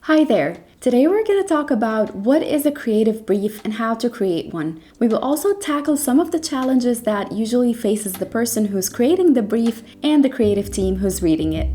Hi there! Today we're going to talk about what is a creative brief and how to create one. We will also tackle some of the challenges that usually faces the person who's creating the brief and the creative team who's reading it.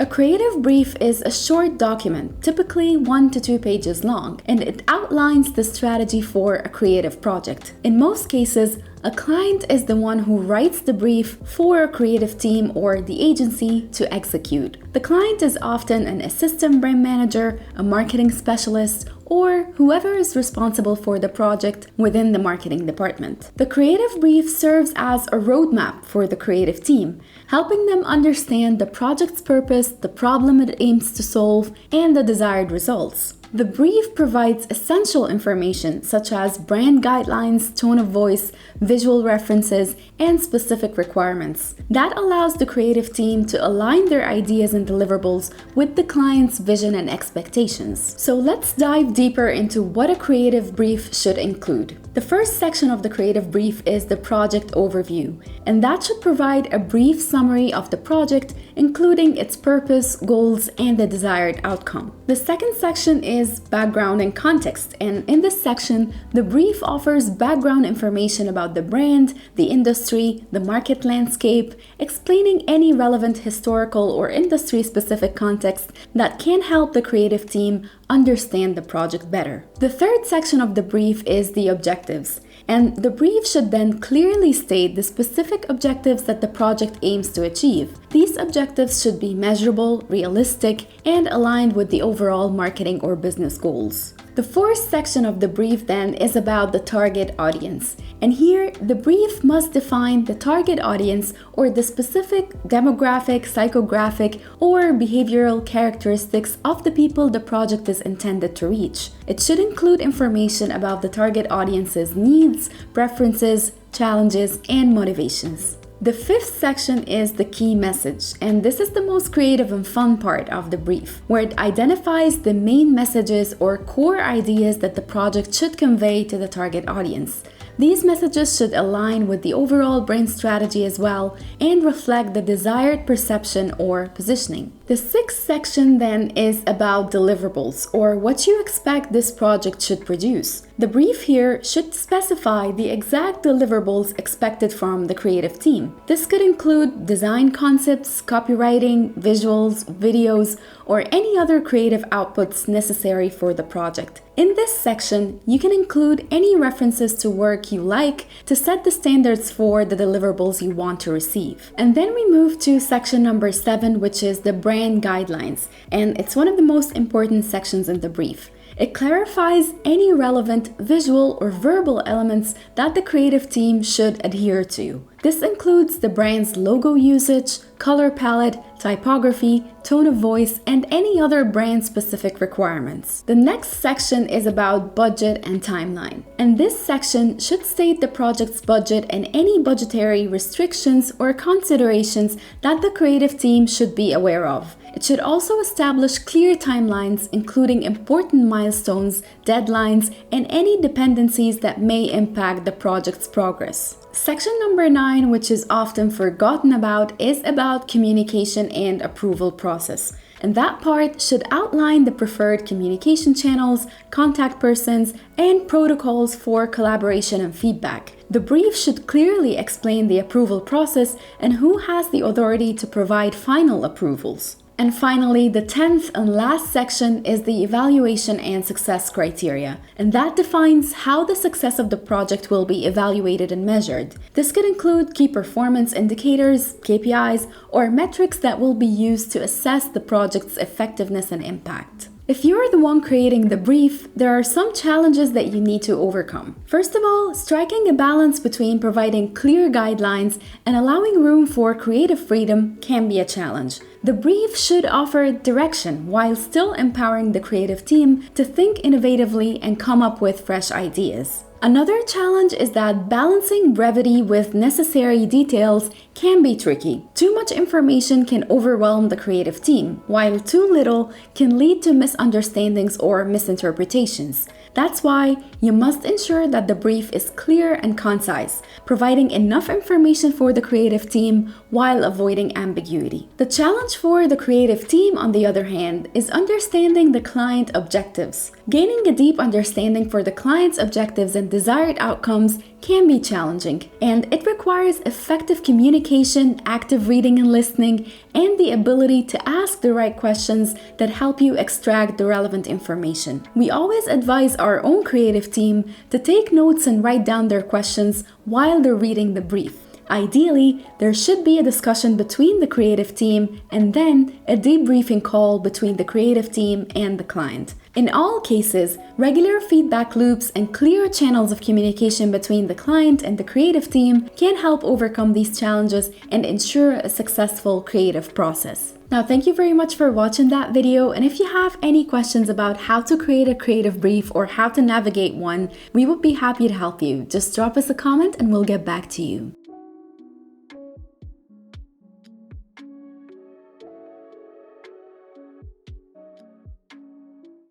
A creative brief is a short document, typically 1 to 2 pages long, and it outlines the strategy for a creative project. In most cases, a client is the one who writes the brief for a creative team or the agency to execute. The client is often an assistant brand manager, a marketing specialist, or whoever is responsible for the project within the marketing department. The creative brief serves as a roadmap for the creative team, helping them understand the project's purpose, the problem it aims to solve, and the desired results. The brief provides essential information such as brand guidelines, tone of voice, visual references, and specific requirements. That allows the creative team to align their ideas and deliverables with the client's vision and expectations. So let's dive deeper into what a creative brief should include. The first section of the creative brief is the project overview, and that should provide a brief summary of the project, including its purpose, goals, and the desired outcome. The second section is background and context, and in this section, the brief offers background information about the brand, the industry, the market landscape, explaining any relevant historical or industry-specific context that can help the creative team understand the project better. The third section of the brief is the objectives, and the brief should then clearly state the specific objectives that the project aims to achieve. These objectives should be measurable, realistic, and aligned with the overall marketing or business goals. The fourth section of the brief then is about the target audience, and here the brief must define the target audience or the specific demographic, psychographic, or behavioral characteristics of the people the project is intended to reach. It should include information about the target audience's needs, preferences, challenges, and motivations. The fifth section is the key message, and this is the most creative and fun part of the brief, where it identifies the main messages or core ideas that the project should convey to the target audience. These messages should align with the overall brand strategy as well and reflect the desired perception or positioning. The sixth section then is about deliverables, or what you expect this project should produce. The brief here should specify the exact deliverables expected from the creative team. This could include design concepts, copywriting, visuals, videos, or any other creative outputs necessary for the project. In this section, you can include any references to work you like to set the standards for the deliverables you want to receive. And then we move to section number 7, which is the brand guidelines, and it's one of the most important sections in the brief. It clarifies any relevant visual or verbal elements that the creative team should adhere to. This includes the brand's logo usage, color palette, typography, tone of voice, and any other brand-specific requirements. The next section is about budget and timeline, and this section should state the project's budget and any budgetary restrictions or considerations that the creative team should be aware of. It should also establish clear timelines, including important milestones, deadlines, and any dependencies that may impact the project's progress. Section number 9, which is often forgotten about, is about communication and approval process. And that part should outline the preferred communication channels, contact persons, and protocols for collaboration and feedback. The brief should clearly explain the approval process and who has the authority to provide final approvals. And finally, the 10th and last section is the evaluation and success criteria, and that defines how the success of the project will be evaluated and measured. This could include key performance indicators, KPIs, or metrics that will be used to assess the project's effectiveness and impact. If you're the one creating the brief, there are some challenges that you need to overcome. First of all, striking a balance between providing clear guidelines and allowing room for creative freedom can be a challenge. The brief should offer direction while still empowering the creative team to think innovatively and come up with fresh ideas. Another challenge is that balancing brevity with necessary details can be tricky. Too much information can overwhelm the creative team, while too little can lead to misunderstandings or misinterpretations. That's why you must ensure that the brief is clear and concise, providing enough information for the creative team while avoiding ambiguity. The challenge for the creative team, on the other hand, is understanding the client objectives. Gaining a deep understanding for the client's objectives and desired outcomes can be challenging, and it requires effective communication, active reading and listening, and the ability to ask the right questions that help you extract the relevant information. We always advise our own creative team to take notes and write down their questions while they're reading the brief. Ideally, there should be a discussion between the creative team and then a debriefing call between the creative team and the client. In all cases, regular feedback loops and clear channels of communication between the client and the creative team can help overcome these challenges and ensure a successful creative process. Now, thank you very much for watching that video, and if you have any questions about how to create a creative brief or how to navigate one, we would be happy to help you. Just drop us a comment and we'll get back to you.